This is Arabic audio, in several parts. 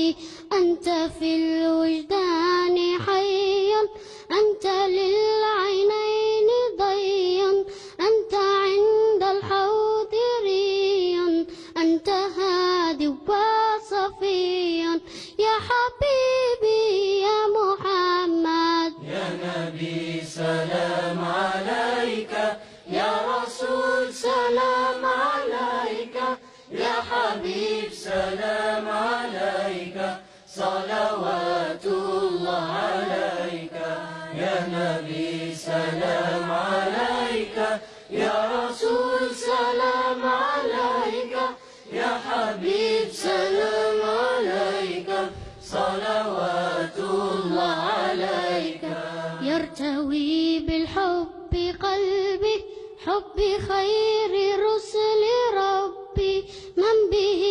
ربي أنت في الوجدان حي، أنت للعينين ضي، أنت عند الحوض ري، أنت هادي وصفي يا حبيبي يا محمد. يا نبي سلام عليك، يا رسول سلام عليك، يا حبيب سلام عليك، صلوات الله عليك. يا نبي سلام عليك، يا رسول سلام عليك، يا حبيب سلام عليك، صلوات الله عليك. يرتوي بالحب قلبي، حب خير رسل ربي، من به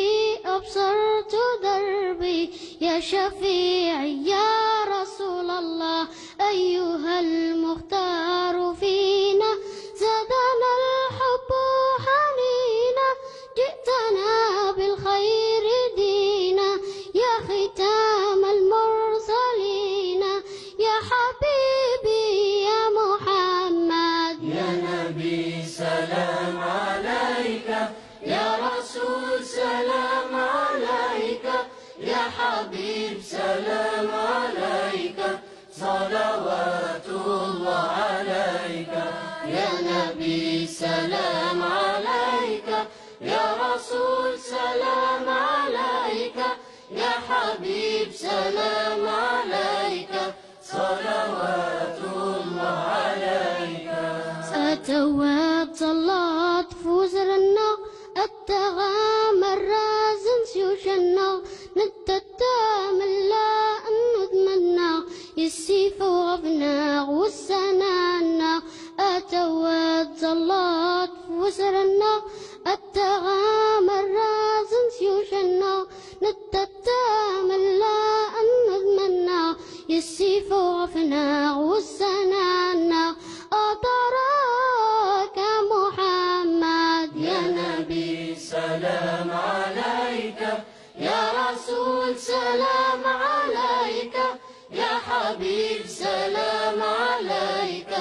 أبصرت دربي، يا شفيعي يا رسول الله. أيها المختار فينا زادنا الحب حنينا، جئتنا بالخير دينا، يا ختام المرسلين يا حبيبي يا محمد. يا نبي سلام عليك، يا رسول سلام عليك، يا حبيب سلام عليك، صلوات الله عليك. يا نبي سلام عليك، يا رسول سلام عليك، يا حبيب سلام عليك، صلوات الله عليك. أتوات صلاة فوزرنا التغام الرازن سيوشنا، نتتام لا نذمنا يسيف وغفنا والسنانا. أتوات صلاة فوزرنا التغام الرازن سيوشنا، نتتام لا نذمنا يسيف وغفنا والسنانا. أدراك محمد. يا نبي سلام عليك، يا رسول سلام عليك، يا حبيب سلام عليك،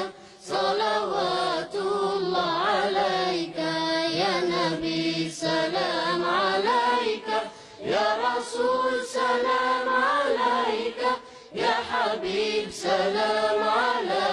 صلوات الله عليك. يا نبي سلام عليك، يا رسول سلام عليك، يا حبيب سلام عليك،